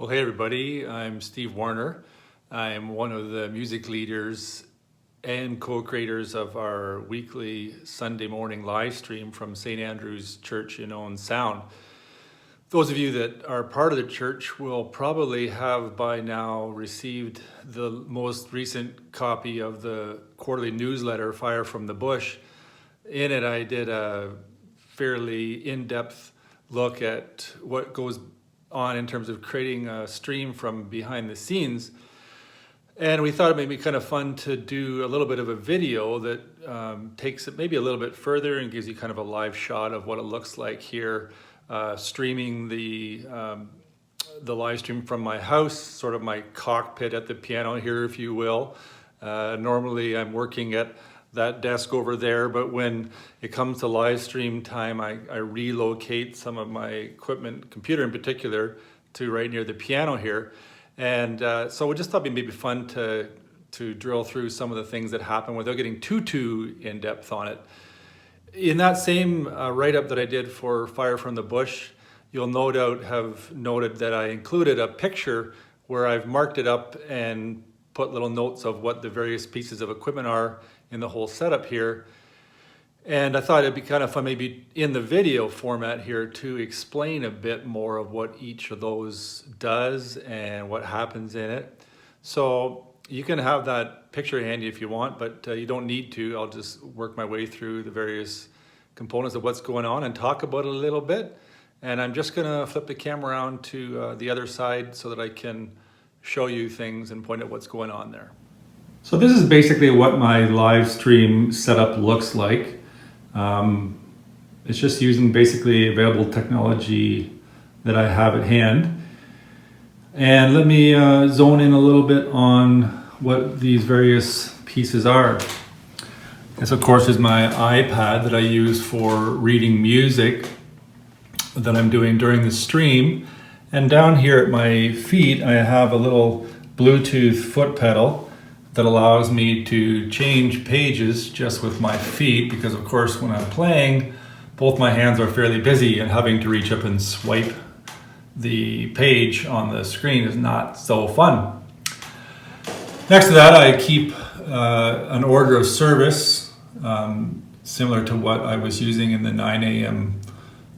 Well, hey everybody, I'm Steve Warner. I'm one of the music leaders and co-creators of our weekly Sunday morning live stream from St. Andrew's Church in Owen Sound. Those of you that are part of the church will probably have by now received the most recent copy of the quarterly newsletter, Fire from the Bush. In it, I did a fairly in-depth look at what goes on in terms of creating a stream from behind the scenes. And we thought it may be kind of fun to do a little bit of a video that takes it maybe a little bit further and gives you kind of a live shot of what it looks like here, streaming the live stream from my house, sort of my cockpit at the piano here, if you will. Normally I'm working at that desk over there, but when it comes to live stream time, I relocate some of my equipment, computer in particular, to right near the piano here. And so we just thought it'd be maybe fun to drill through some of the things that happen without getting too in-depth on it. In that same write-up that I did for Fire from the Bush, you'll no doubt have noted that I included a picture where I've marked it up and put little notes of what the various pieces of equipment are in the whole setup here. And I thought it'd be kind of fun maybe in the video format here to explain a bit more of what each of those does and what happens in it. So you can have that picture handy if you want, but you don't need to. I'll just work my way through the various components of what's going on and talk about it a little bit. And I'm just gonna flip the camera around to the other side so that I can show you things and point out what's going on there. So this is basically what my live stream setup looks like. It's just using basically available technology that I have at hand. And let me zone in a little bit on what these various pieces are. This of course is my iPad that I use for reading music that I'm doing during the stream. And down here at my feet, I have a little Bluetooth foot pedal that allows me to change pages just with my feet, because of course when I'm playing, both my hands are fairly busy and having to reach up and swipe the page on the screen is not so fun. Next to that, I keep an order of service, similar to what I was using in the 9 a.m.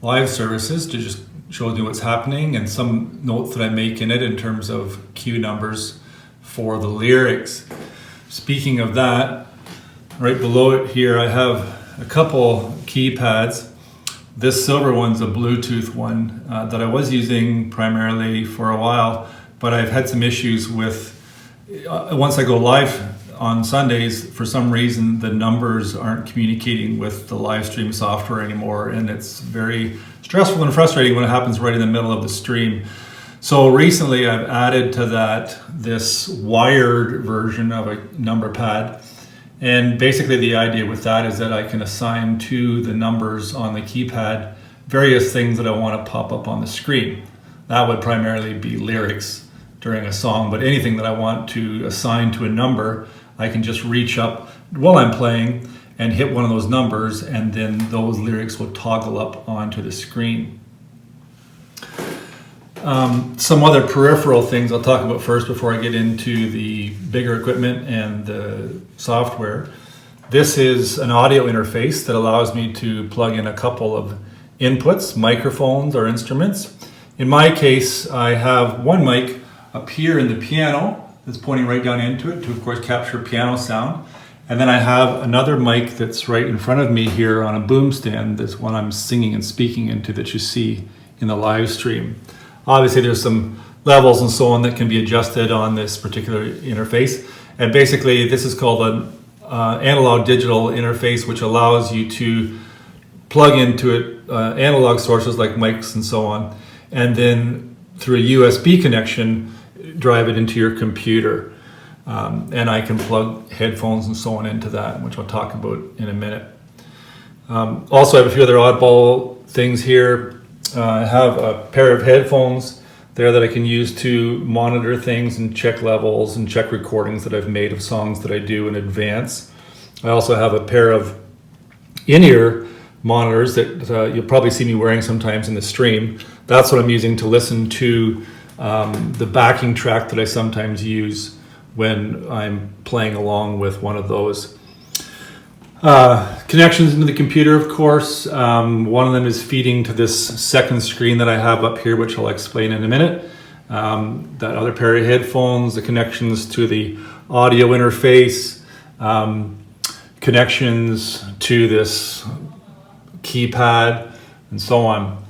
live services, to just show you what's happening, and some notes that I make in it in terms of cue numbers for the lyrics. Speaking of that, right below it here I have a couple keypads. This silver one's a Bluetooth one that I was using primarily for a while, but I've had some issues with, once I go live on Sundays, for some reason the numbers aren't communicating with the live stream software anymore, and it's very stressful and frustrating when it happens right in the middle of the stream. So recently I've added to that this wired version of a number pad, and basically the idea with that is that I can assign to the numbers on the keypad various things that I want to pop up on the screen. That would primarily be lyrics during a song, but anything that I want to assign to a number, I can just reach up while I'm playing and hit one of those numbers, and then those lyrics will toggle up onto the screen. Some other peripheral things I'll talk about first before I get into the bigger equipment and the software. This is an audio interface that allows me to plug in a couple of inputs, microphones or instruments. In my case, I have one mic up here in the piano that's pointing right down into it to, of course, capture piano sound. And then I have another mic that's right in front of me here on a boom stand. That's one I'm singing and speaking into that you see in the live stream. Obviously there's some levels and so on that can be adjusted on this particular interface. And basically this is called an analog digital interface, which allows you to plug into it analog sources like mics and so on, and then through a USB connection drive it into your computer. And I can plug headphones and so on into that, which I'll talk about in a minute. Also I have a few other oddball things here. I have a pair of headphones there that I can use to monitor things and check levels and check recordings that I've made of songs that I do in advance. I also have a pair of in-ear monitors that you'll probably see me wearing sometimes in the stream. That's what I'm using to listen to the backing track that I sometimes use when I'm playing along with one of those. Connections into the computer, of course. One of them is feeding to this second screen that I have up here, which I'll explain in a minute. That other pair of headphones, the connections to the audio interface, connections to this keypad, and so on.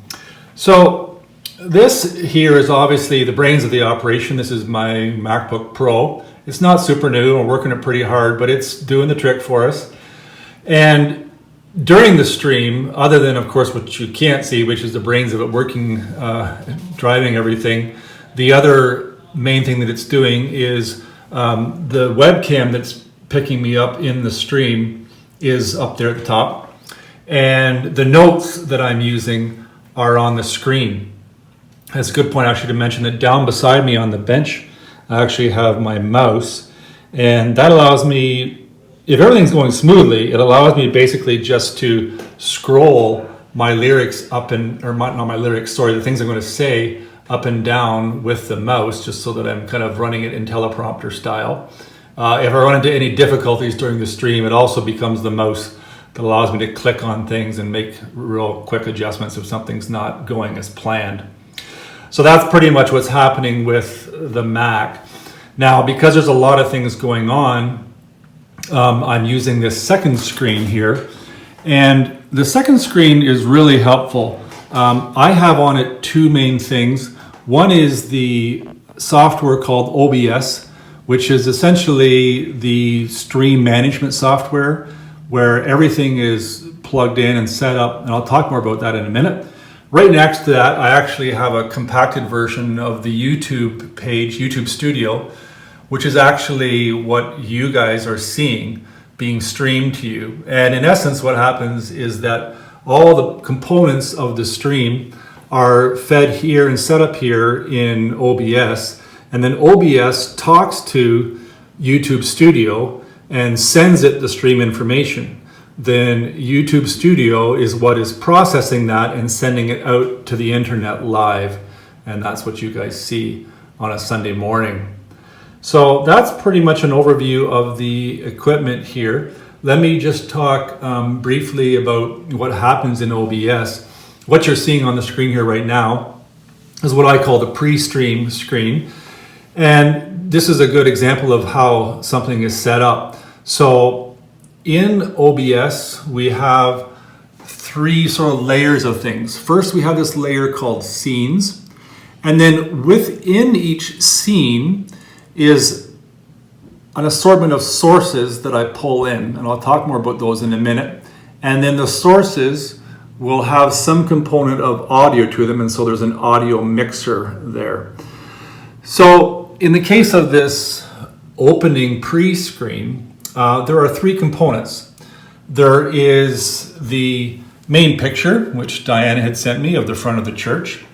So this here is obviously the brains of the operation. This is my MacBook Pro. It's not super new. We're working it pretty hard, but it's doing the trick for us. And during the stream, other than, of course, what you can't see, which is the brains of it working, driving everything, the other main thing that it's doing is the webcam that's picking me up in the stream is up there at the top. And the notes that I'm using are on the screen. That's a good point actually to mention that down beside me on the bench, I actually have my mouse. And that allows me, if everything's going smoothly, it allows me basically just to scroll my lyrics up and, or not my lyrics, sorry, the things I'm going to say up and down with the mouse, just so that I'm kind of running it in teleprompter style. If I run into any difficulties during the stream, it also becomes the mouse that allows me to click on things and make real quick adjustments if something's not going as planned. So that's pretty much what's happening with the Mac. Now, because there's a lot of things going on, I'm using this second screen here, and the second screen is really helpful. I have on it two main things. One is the software called OBS, which is essentially the stream management software where everything is plugged in and set up, and I'll talk more about that in a minute. Right next to that, I actually have a compacted version of the YouTube page, YouTube Studio, which is actually what you guys are seeing being streamed to you. And in essence, what happens is that all the components of the stream are fed here and set up here in OBS. And then OBS talks to YouTube Studio and sends it the stream information. Then YouTube Studio is what is processing that and sending it out to the internet live. And that's what you guys see on a Sunday morning. So that's pretty much an overview of the equipment here. Let me just talk briefly about what happens in OBS. What you're seeing on the screen here right now is what I call the pre-stream screen. And this is a good example of how something is set up. So in OBS, we have three sort of layers of things. First, we have this layer called scenes. And then within each scene is an assortment of sources that I pull in, and I'll talk more about those in a minute. And then the sources will have some component of audio to them, and so there's an audio mixer there. So in the case of this opening pre-screen, there are three components. There is the main picture, which Diana had sent me, of the front of the church.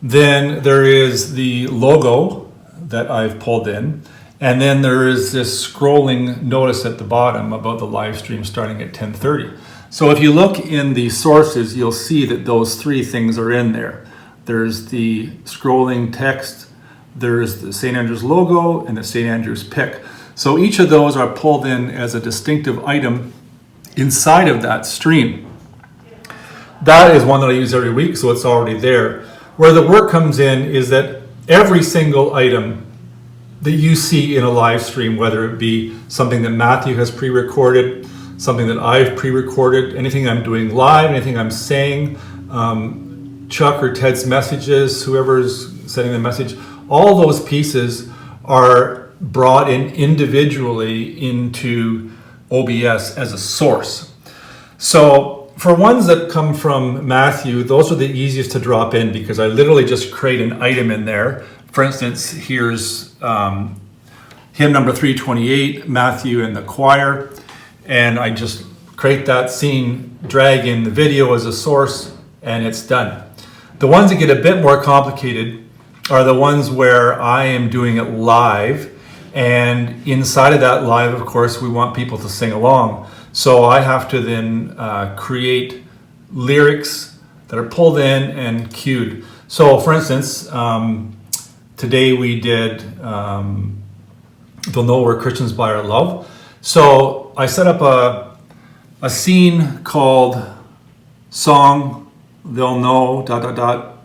Then there is the logo that I've pulled in. And then there is this scrolling notice at the bottom about the live stream starting at 10:30. So if you look in the sources, you'll see that those three things are in there. There's the scrolling text, there's the St. Andrews logo, and the St. Andrews pic. So each of those are pulled in as a distinctive item inside of that stream. That is one that I use every week, so it's already there. Where the work comes in is that every single item that you see in a live stream, whether it be something that Matthew has pre-recorded, something that I've pre-recorded, anything I'm doing live, anything I'm saying, Chuck or Ted's messages, whoever's sending the message, all those pieces are brought in individually into OBS as a source. So for ones that come from Matthew, those are the easiest to drop in because I literally just create an item in there. For instance, here's hymn number 328, Matthew and the choir, and I just create that scene, drag in the video as a source, and it's done. The ones that get a bit more complicated are the ones where I am doing it live, and inside of that live, of course, we want people to sing along. So I have to then create lyrics that are pulled in and cued. So for instance, today we did They'll Know We're Christians by Our Love. So I set up a scene called Song They'll Know ...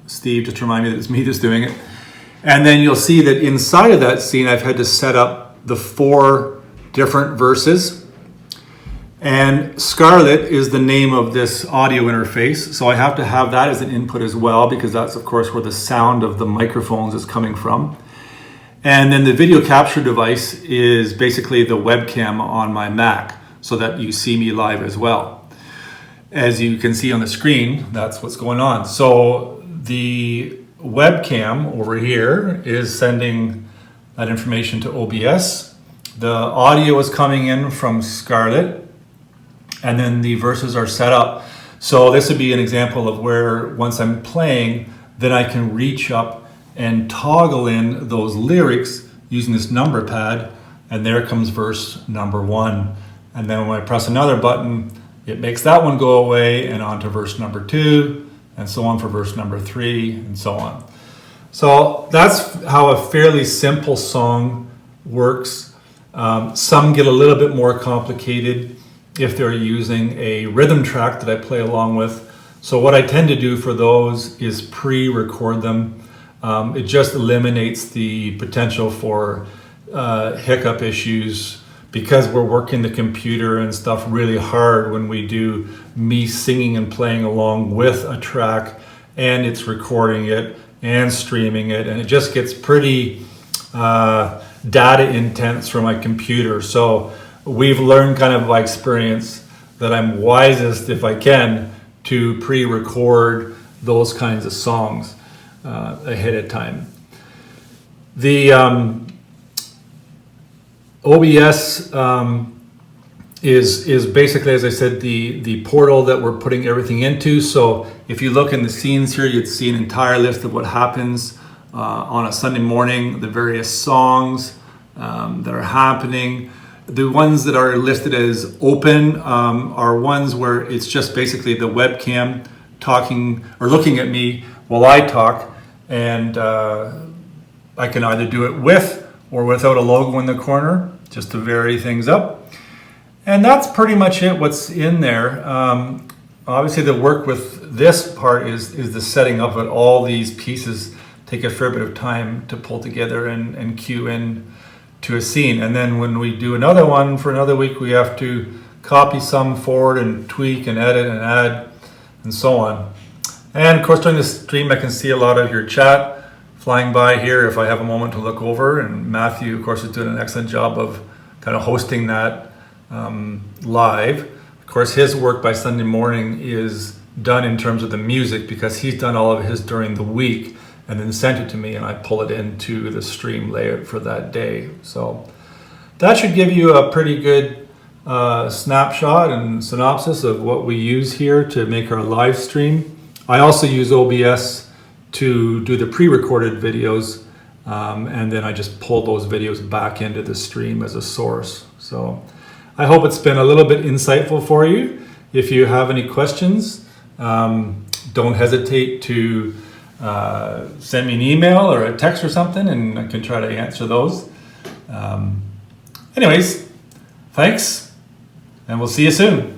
Steve, just remind me that it's me that's doing it. And then you'll see that inside of that scene, I've had to set up the 4 different verses. And Scarlett is the name of this audio interface. So I have to have that as an input as well, because that's, of course, where the sound of the microphones is coming from. And then the video capture device is basically the webcam on my Mac, so that you see me live as well. As you can see on the screen, that's what's going on. So the webcam over here is sending that information to OBS. The audio is coming in from Scarlett, and then the verses are set up. So this would be an example of where once I'm playing, then I can reach up and toggle in those lyrics using this number pad, and there comes verse number 1. And then when I press another button, it makes that one go away and on to verse number 2, and so on for verse number 3, and so on. So that's how a fairly simple song works. Some get a little bit more complicated if they're using a rhythm track that I play along with. So what I tend to do for those is pre-record them. It just eliminates the potential for hiccup issues, because we're working the computer and stuff really hard when we do me singing and playing along with a track, and it's recording it and streaming it, and it just gets pretty data intense for my computer. So we've learned kind of by experience that I'm wisest, if I can, to pre-record those kinds of songs ahead of time. The OBS is basically, as I said, the portal that we're putting everything into. So if you look in the scenes here, you'd see an entire list of what happens on a Sunday morning, the various songs that are happening. The ones that are listed as open are ones where it's just basically the webcam talking or looking at me while I talk, and I can either do it with or without a logo in the corner, just to vary things up. And that's pretty much it, what's in there. Obviously the work with this part is the setting up of all these pieces take a fair bit of time to pull together and cue in to a scene. And then when we do another one for another week, we have to copy some forward and tweak and edit and add and so on. And of course during the stream I can see a lot of your chat flying by here if I have a moment to look over, and Matthew of course is doing an excellent job of kind of hosting that live. Of course his work by Sunday morning is done in terms of the music, because he's done all of his during the week and then sent it to me, and I pull it into the stream layout for that day. So that should give you a pretty good snapshot and synopsis of what we use here to make our live stream. I also use OBS to do the pre-recorded videos, and then I just pull those videos back into the stream as a source. So I hope it's been a little bit insightful for you. If you have any questions, don't hesitate to send me an email or a text or something, and I can try to answer those. Anyways, thanks, and we'll see you soon.